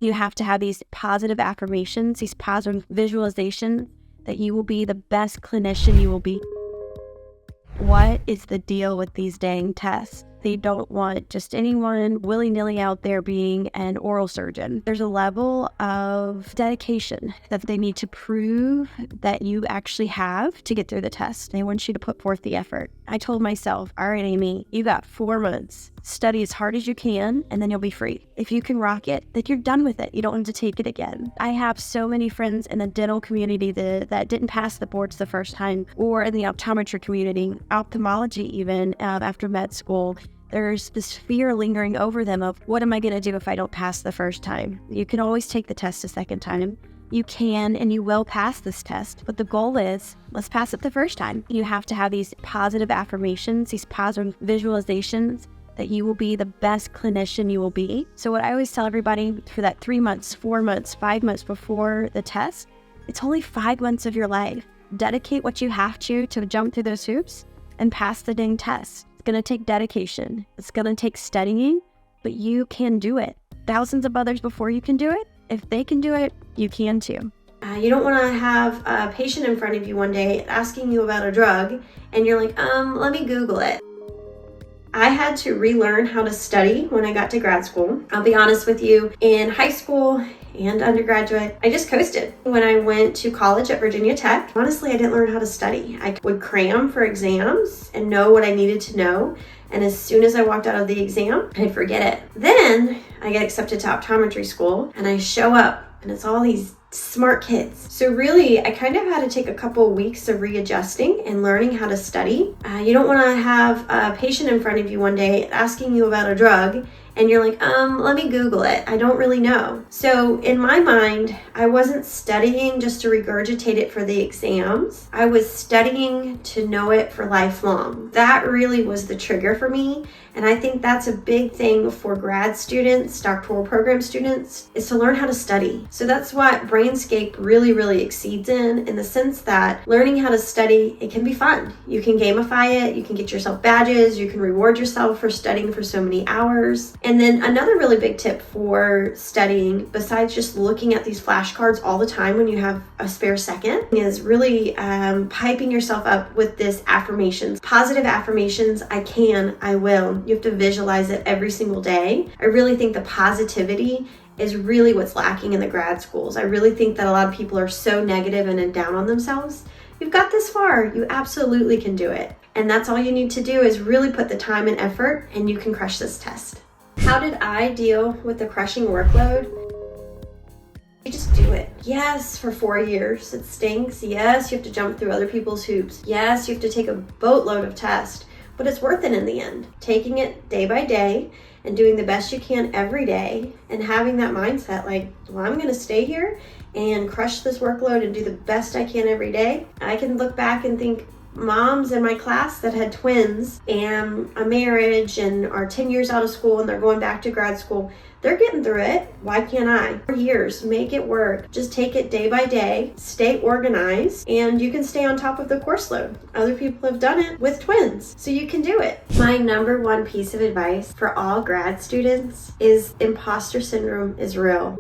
You have to have these positive affirmations, these positive visualizations that you will be the best clinician you will be. What is the deal with these dang tests? They don't want just anyone willy-nilly out there being an oral surgeon. There's a level of dedication that they need to prove that you actually have to get through the test. They want you to put forth the effort. I told myself, all right, Amy, you got 4 months. Study as hard as you can, and then you'll be free. If you can rock it, then you're done with it. You don't need to take it again. I have so many friends in the dental community that didn't pass the boards the first time, or in the optometry community, ophthalmology even, after med school. There's this fear lingering over them of, what am I going to do if I don't pass the first time? You can always take the test a second time. You can and you will pass this test, but the goal is, let's pass it the first time. You have to have these positive affirmations, these positive visualizations that you will be the best clinician you will be. So what I always tell everybody for that 3 months, 4 months, 5 months before the test, it's only 5 months of your life. Dedicate what you have to jump through those hoops and pass the dang test. It's gonna take dedication. It's gonna take studying, but you can do it. Thousands of others before you can do it. If they can do it, you can too. You don't want to have a patient in front of you one day asking you about a drug and you're like, let me Google it. I had to relearn how to study when I got to grad school. I'll be honest with you, in high school and undergraduate, I just coasted. When I went to college at Virginia Tech, honestly, I didn't learn how to study. I would cram for exams and know what I needed to know. And as soon as I walked out of the exam, I'd forget it. Then I get accepted to optometry school and I show up and it's all these smart kids. So really, I kind of had to take a couple of weeks of readjusting and learning how to study. You don't want to have a patient in front of you one day asking you about a drug and you're like, let me Google it. I don't really know. So in my mind, I wasn't studying just to regurgitate it for the exams. I was studying to know it for lifelong. That really was the trigger for me. And I think that's a big thing for grad students, doctoral program students, is to learn how to study. So that's what Brainscape really, really exceeds in the sense that learning how to study, it can be fun. You can gamify it, you can get yourself badges, you can reward yourself for studying for so many hours. And then another really big tip for studying, besides just looking at these flashcards all the time when you have a spare second, is really hyping yourself up with this affirmations. Positive affirmations, I can, I will. You have to visualize it every single day. I really think the positivity is really what's lacking in the grad schools. I really think that a lot of people are so negative and down on themselves. You've got this far. You absolutely can do it. And that's all you need to do is really put the time and effort and you can crush this test. How did I deal with the crushing workload? You just do it. Yes, for 4 years, it stinks. Yes, you have to jump through other people's hoops. Yes, you have to take a boatload of tests, but it's worth it in the end. Taking it day by day and doing the best you can every day and having that mindset like, well, I'm gonna stay here and crush this workload and do the best I can every day. I can look back and think, moms in my class that had twins and a marriage and are 10 years out of school and they're going back to grad school, they're getting through it. Why can't I? 4 years, make it work. Just take it day by day, stay organized, and you can stay on top of the course load. Other people have done it with twins, so you can do it. My number one piece of advice for all grad students is imposter syndrome is real.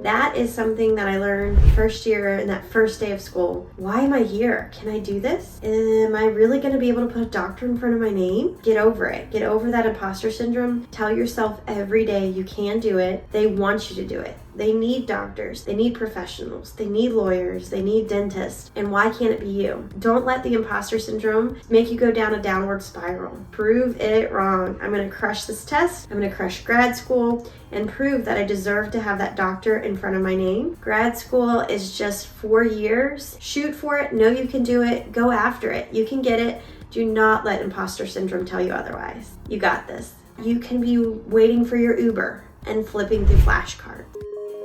That is something that I learned first year in that first day of school. Why am I here? Can I do this? Am I really going to be able to put a doctor in front of my name? Get over it. Get over that imposter syndrome. Tell yourself every day you can do it. They want you to do it. They need doctors. They need professionals. They need lawyers. They need dentists. And why can't it be you? Don't let the imposter syndrome make you go down a downward spiral. Prove it wrong. I'm going to crush this test. I'm going to crush grad school and prove that I deserve to have that doctor in front of my name. Grad school is just 4 years. Shoot for it. Know you can do it. Go after it. You can get it. Do not let imposter syndrome tell you otherwise. You got this. You can be waiting for your Uber and flipping through flashcards.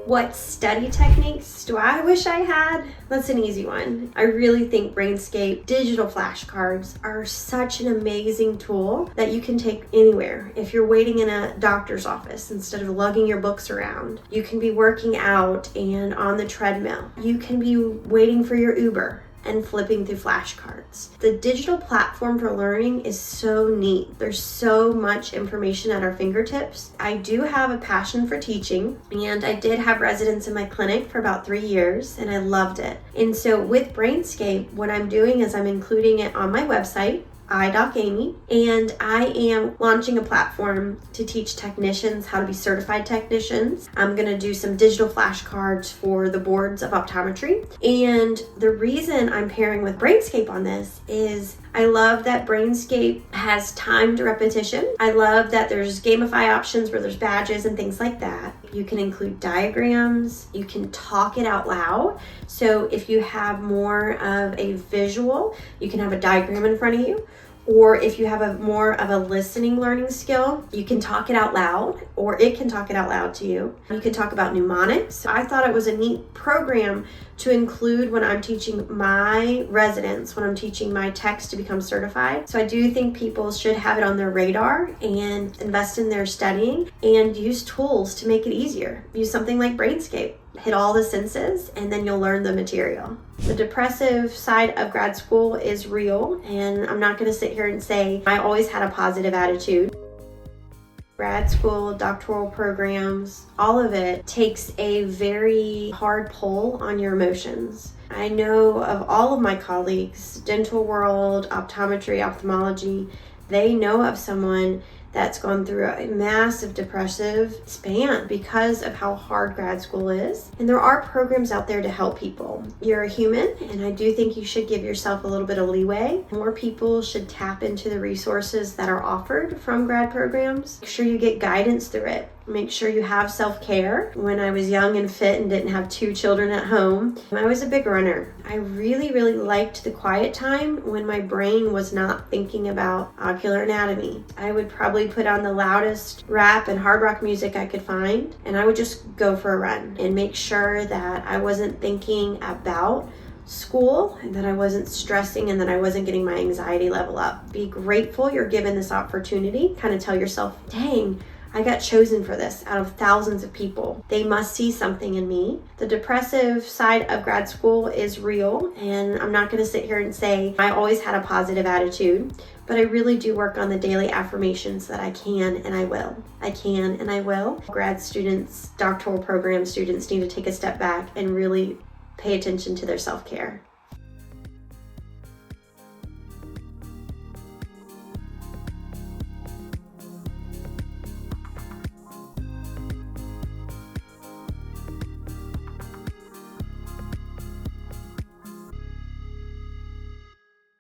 What study techniques do I wish I had? That's an easy one. I really think Brainscape digital flashcards are such an amazing tool that you can take anywhere. If you're waiting in a doctor's office instead of lugging your books around, you can be working out and on the treadmill. You can be waiting for your Uber and flipping through flashcards. The digital platform for learning is so neat. There's so much information at our fingertips. I do have a passion for teaching, and I did have residents in my clinic for about 3 years, and I loved it. And so with Brainscape, what I'm doing is I'm including it on my website, iDocAmy, and I am launching a platform to teach technicians how to be certified technicians. I'm going to do some digital flashcards for the boards of optometry. And the reason I'm pairing with Brainscape on this is I love that Brainscape has timed repetition. I love that there's gamify options where there's badges and things like that. You can include diagrams. You can talk it out loud. So if you have more of a visual, you can have a diagram in front of you. Or if you have more of a listening learning skill, you can talk it out loud, or it can talk it out loud to you. You can talk about mnemonics. I thought it was a neat program to include when I'm teaching my residents, when I'm teaching my techs to become certified. So I do think people should have it on their radar and invest in their studying and use tools to make it easier. Use something like Brainscape. Hit all the senses, and then you'll learn the material. The depressive side of grad school is real, and I'm not going to sit here and say I always had a positive attitude. Grad school, doctoral programs, all of it takes a very hard pull on your emotions. I know of all of my colleagues, dental world, optometry, ophthalmology, they know of someone that's gone through a massive depressive span because of how hard grad school is. And there are programs out there to help people. You're a human, and I do think you should give yourself a little bit of leeway. More people should tap into the resources that are offered from grad programs. Make sure you get guidance through it. Make sure you have self-care. When I was young and fit and didn't have 2 children at home, I was a big runner. I really, really liked the quiet time when my brain was not thinking about ocular anatomy. I would probably put on the loudest rap and hard rock music I could find, and I would just go for a run and make sure that I wasn't thinking about school and that I wasn't stressing and that I wasn't getting my anxiety level up. Be grateful you're given this opportunity. Kind of tell yourself, dang, I got chosen for this out of thousands of people. They must see something in me. The depressive side of grad school is real, and I'm not going to sit here and say I always had a positive attitude, but I really do work on the daily affirmations that I can and I will. I can and I will. Grad students, doctoral program students need to take a step back and really pay attention to their self-care.